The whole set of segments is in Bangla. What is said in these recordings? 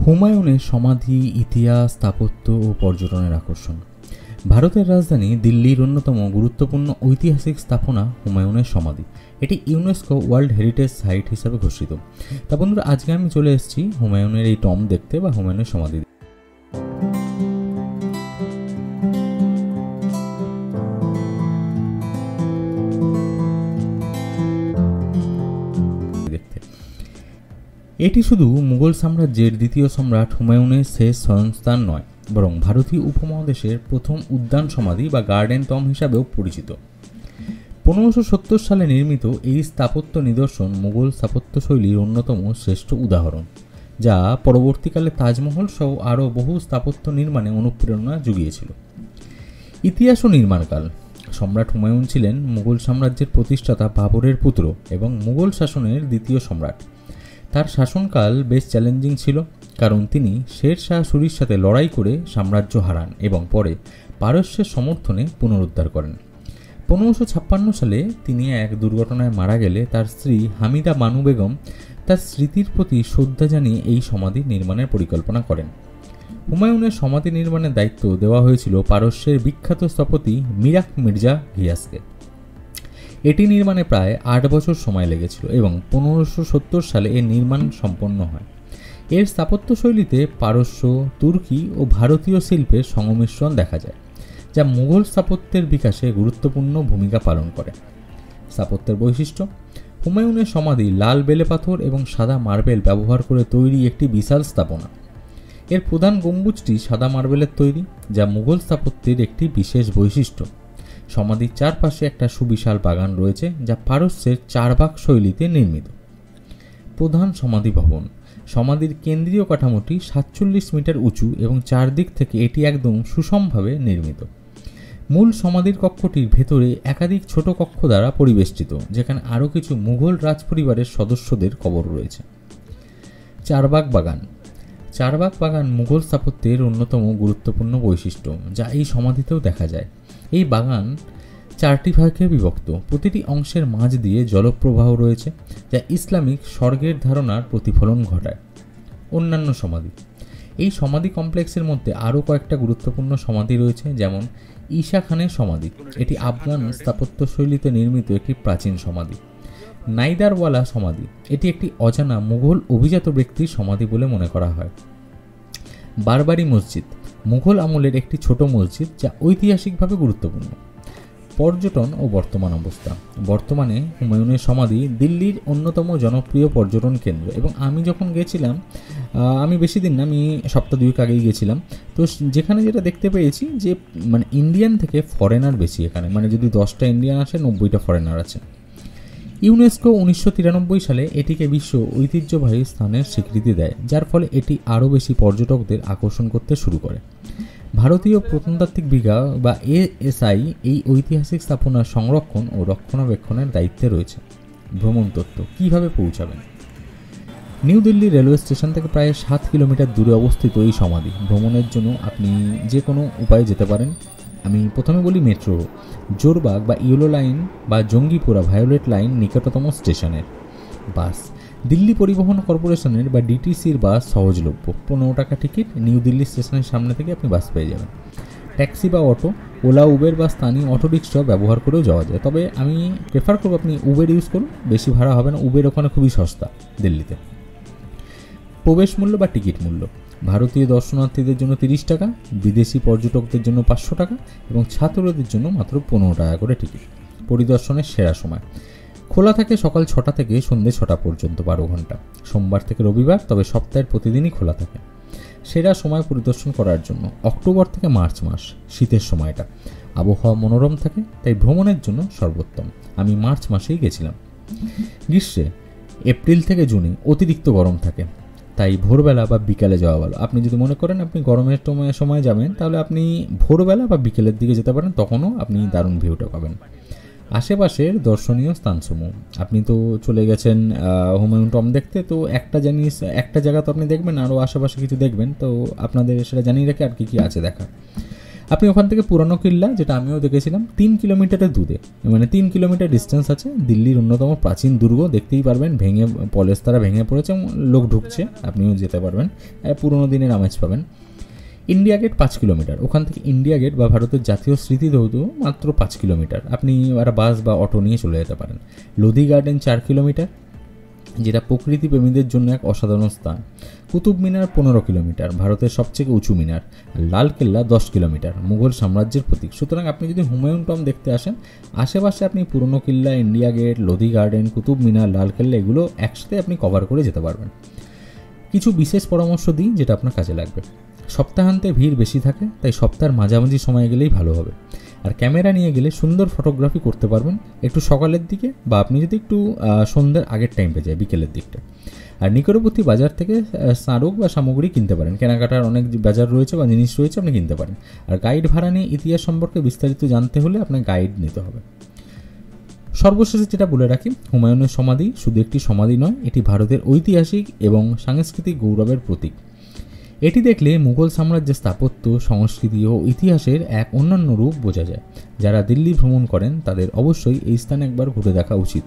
হুমায়ুনের সমাধি, ইতিহাস, স্থাপত্য ও পর্যটনের আকর্ষণ। ভারতের রাজধানী দিল্লির অন্যতম গুরুত্বপূর্ণ ঐতিহাসিক স্থাপনা হুমায়ুনের সমাধি। এটি ইউনেস্কো ওয়ার্ল্ড হেরিটেজ সাইট হিসাবে ঘোষিত। তা বন্ধুরা, আজকে আমি চলে এসেছি হুমায়ুনের এই টম্ব দেখতে বা হুমায়ুনের সমাধি দেখতে। এটি শুধু মুঘল সাম্রাজ্যের দ্বিতীয় সম্রাট হুমায়ুনের শেষ শয়নস্থান নয়, বরং ভারতীয় উপমহাদেশের প্রথম উদ্যান সমাধি বা গার্ডেন টম্ব হিসাবেও পরিচিত। 1570 সালে নির্মিত এই স্থাপত্য নিদর্শন মুঘল স্থাপত্যশৈলীর অন্যতম শ্রেষ্ঠ উদাহরণ, যা পরবর্তীকালে তাজমহল সহ আরও বহু স্থাপত্য নির্মাণে অনুপ্রেরণা জুগিয়েছিল। ইতিহাস ও নির্মাণকাল। সম্রাট হুমায়ুন ছিলেন মুঘল সাম্রাজ্যের প্রতিষ্ঠাতা বাবরের পুত্র এবং মুঘল শাসনের দ্বিতীয় সম্রাট। তার শাসনকাল বেশ চ্যালেঞ্জিং ছিল, কারণ তিনি শের শাহ সুরির সাথে লড়াই করে সাম্রাজ্য হারান এবং পরে পারস্যের সমর্থনে পুনরুদ্ধার করেন। 1556 সালে তিনি এক দুর্ঘটনায় মারা গেলে তার স্ত্রী হামিদা বানু বেগম তার স্মৃতির প্রতি শ্রদ্ধা জানিয়ে এই সমাধি নির্মাণের পরিকল্পনা করেন। হুমায়ুনের সমাধি নির্মাণের দায়িত্ব দেওয়া হয়েছিল পারস্যের বিখ্যাত স্থপতি মিরাক মির্জা ঘিয়াসকে। এটি নির্মাণে প্রায় 8 বছর সময় লেগেছিল এবং 1570 সালে এর নির্মাণ সম্পন্ন হয়। এর স্থাপত্যশৈলীতে পারস্য, তুর্কি ও ভারতীয় শিল্পের সংমিশ্রণ দেখা যায়, যা মুঘল স্থাপত্যের বিকাশে গুরুত্বপূর্ণ ভূমিকা পালন করে। স্থাপত্যের বৈশিষ্ট্য। হুমায়ুনের সমাধি লাল বেলে পাথর এবং সাদা মার্বেল ব্যবহার করে তৈরি একটি বিশাল স্থাপনা। এর প্রধান গম্বুজটি সাদা মার্বেলের তৈরি, যা মুঘল স্থাপত্যের একটি বিশেষ বৈশিষ্ট্য। সমাধির চারপাশে একটা সুবিশাল বাগান রয়েছে, যা পারস্যের চারবাগ শৈলীতে নির্মিত। প্রধান সমাধি ভবন। সমাধির কেন্দ্রীয় কাঠামোটি 47 মিটার উঁচু এবং চারদিক থেকে এটি একদম সুষমভাবে নির্মিত। মূল সমাধির কক্ষটির ভেতরে একাধিক ছোট কক্ষ দ্বারা পরিবেষ্টিত, যেখানে আরও কিছু মুঘল রাজপরিবারের সদস্যদের কবর রয়েছে। চারবাগ বাগান। চারবাগ বাগান মুঘল স্থাপত্যের অন্যতম গুরুত্বপূর্ণ বৈশিষ্ট্য, যা এই সমাধিতেও দেখা যায়। এই বাগান 4টি ভাগে বিভক্ত। প্রতিটি অংশের মাঝ দিয়ে জলপ্রবাহ রয়েছে, যা ইসলামিক স্বর্গের ধারণার প্রতিফলন ঘটায়। অন্যান্য সমাধি। এই সমাধি কমপ্লেক্সের মধ্যে আরও কয়েকটা গুরুত্বপূর্ণ সমাধি রয়েছে, যেমন ঈশা খানের সমাধি। এটি আফগান স্থাপত্যশৈলীতে নির্মিত একটি প্রাচীন সমাধি। নাইদারওয়ালা সমাধি। এটি একটি অজানা মুঘল অভিজাত ব্যক্তির সমাধি বলে মনে করা হয়। বারবারি মসজিদ। মুঘল আমলের একটি ছোট মসজিদ, যা ঐতিহাসিকভাবে গুরুত্বপূর্ণ। পর্যটন ও বর্তমান অবস্থা। বর্তমানে হুমায়ুনের সমাধি দিল্লির অন্যতম জনপ্রিয় পর্যটন কেন্দ্র এবং আমি যখন গেছিলাম, আমি বেশি দিন না, আমি সপ্তাহ 2 আগেই গেছিলাম। তো যেখানে যেটা দেখতে পেয়েছি যে ইন্ডিয়ান থেকে ফরেনার বেশি এখানে, যদি 10টা ইন্ডিয়ান আসে 90টা ফরেনার আছে। ইউনেস্কো 1993 সালে এটিকে বিশ্ব ঐতিহ্যবাহী স্থানের স্বীকৃতি দেয়, যার ফলে এটি আরও বেশি পর্যটকদের আকর্ষণ করতে শুরু করে। ভারতীয় প্রত্নতাত্ত্বিক বিভাগ বা এএসআই এই ঐতিহাসিক স্থাপনার সংরক্ষণ ও রক্ষণাবেক্ষণের দায়িত্বে রয়েছে। ভ্রমণ তথ্য। কীভাবে পৌঁছাবেন? নিউ দিল্লি রেলওয়ে স্টেশন থেকে প্রায় 7 কিলোমিটার দূরে অবস্থিত এই সমাধি। ভ্রমণের জন্য আপনি যে কোনো উপায়ে যেতে পারেন। আমি প্রথমে বলি মেট্রো, জোরবাগ বা ইয়েলো লাইন বা জঙ্গিপুরা ভায়োলেট লাইন নিকটতম স্টেশনের। বাস। দিল্লি পরিবহন কর্পোরেশনের বা ডিটিসির বাস সহজলভ্য। 15 টাকা টিকিট। নিউ দিল্লি স্টেশনের সামনে থেকে আপনি বাস পেয়ে যাবেন। ট্যাক্সি বা অটো, ওলা, উবের বা স্থানীয় অটোরিক্সা ব্যবহার করেও যাওয়া যায়, তবে আমি প্রেফার করব আপনি উবের ইউজ করুন, বেশি ভাড়া হবে না। উবের ওখানে খুবই সস্তা দিল্লিতে। প্রবেশ মূল্য বা টিকিট মূল্য। ভারতীয় দর্শনার্থীদের জন্য 30 টাকা, বিদেশি পর্যটকদের জন্য 500 টাকা এবং ছাত্রদের জন্য মাত্র 15 টাকা করে টিকিট। পরিদর্শনের সেরা সময়। খোলা থাকে সকাল 6টা থেকে সন্ধ্যে 6টা পর্যন্ত, 12 ঘন্টা, সোমবার থেকে রবিবার, তবে সপ্তাহের প্রতিদিনই খোলা থাকে। সেরা সময় পরিদর্শন করার জন্য অক্টোবর থেকে মার্চ মাস, শীতের সময়টা। আবহাওয়া মনোরম থাকে, তাই ভ্রমণের জন্য সর্বোত্তম। আমি মার্চ মাসেই গেছিলাম। গ্রীষ্মে এপ্রিল থেকে জুনে অতিরিক্ত গরম থাকে, তাই ভোরবেলা বা বিকালে যাওয়া ভালো। আপনি যদি মনে করেন আপনি গরমের সময় যাবেন, তাহলে আপনি ভোরবেলা বা বিকেলের দিকে যেতে পারেন, তখনও আপনি দারুণ ভিউটা পাবেন। আশেপাশের দর্শনীয় স্থানসমূহ। আপনি তো চলে গেছেন হুমায়ুন টম্ব দেখতে, তো একটা জায়গা তো আপনি দেখবেন, আরও আশেপাশে কিছু দেখবেন, তো আপনাদের সেটা জানিয়ে রাখে আর কি আছে দেখা। আপনি ওখান থেকে পুরনো কিল্লা, যেটা আমিও দেখেছিলাম, 3 কিলোমিটারের দূরে, মানে 3 কিলোমিটার ডিস্টেন্স আছে, দিল্লির অন্যতম প্রাচীন দুর্গ, দেখতেই পারবেন ভেঙে পলেস্তারা ভেঙে পড়েছে এবং লোক ঢুকছে, আপনিও যেতে পারবেন, পুরোনো দিনের আমেজ পাবেন। ইন্ডিয়া গেট 5 কিলোমিটার, ওখান থেকে ইন্ডিয়া গেট বা ভারতের জাতীয় স্মৃতিসৌধ মাত্র 5 কিলোমিটার, আপনি একটা বাস বা অটো নিয়ে চলে যেতে পারেন। লোধি গার্ডেন 4 কিলোমিটার, যেটা প্রকৃতি প্রেমীদের জন্য এক অসাধারণ স্থান। কুতুব মিনার 15 কিলোমিটার, ভারতের সবচেয়ে উঁচু মিনার। লাল কেল্লা 10 কিলোমিটার, মুঘল সাম্রাজ্যের প্রতীক। সুতরাং আপনি যদি হুমায়ুন টম্ব দেখতে আসেন, আশেপাশে আপনি Purana Qila, India Gate, Lodhi Garden, Qutub Minar, Lal Qila, এগুলো একসাথে আপনি কভার করে যেতে পারবেন। কিছু বিশেষ পরামর্শ দিই যেটা আপনার কাজে লাগবে। সপ্তাহান্তে ভিড় বেশি থাকে, তাই সপ্তাহের মাঝামাঝি সময় গেলেই ভালো হবে। আর ক্যামেরা নিয়ে গেলে সুন্দর ফটোগ্রাফি করতে পারবেন একটু সকালের দিকে, বা আপনি যদি একটু সন্ধ্যের আগের টাইমে যায়, বিকেলের দিকটা। আর নিকটবর্তী বাজার থেকে স্মারক বা সামগ্রী কিনতে পারেন, কেনাকাটার অনেক বাজার রয়েছে বা জিনিস রয়েছে, আপনি কিনতে পারেন। আর গাইড ভাড়া নিয়ে ইতিহাস সম্পর্কে বিস্তারিত জানতে হলে আপনার গাইড নিতে হবে। সর্বশেষে যেটা বলে রাখি, হুমায়ুনের সমাধি শুধু একটি সমাধি নয়, এটি ভারতের ঐতিহাসিক এবং সাংস্কৃতিক গৌরবের প্রতীক। এটি দেখলে মুঘল সাম্রাজ্যের স্থাপত্য, সংস্কৃতি ও ইতিহাসের এক অন্যান্য রূপ বোঝা যায়। যারা দিল্লি ভ্রমণ করেন তাদের অবশ্যই এই স্থানে একবার ঘুরে দেখা উচিত।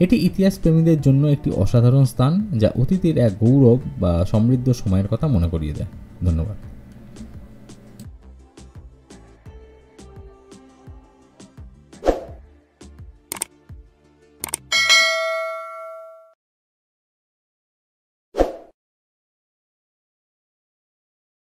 এটি ইতিহাস প্রেমীদের জন্য একটি অসাধারণ স্থান, যা অতীতের এক গৌরব বা সমৃদ্ধ সময়ের কথা মনে করিয়ে দেয়। ধন্যবাদ।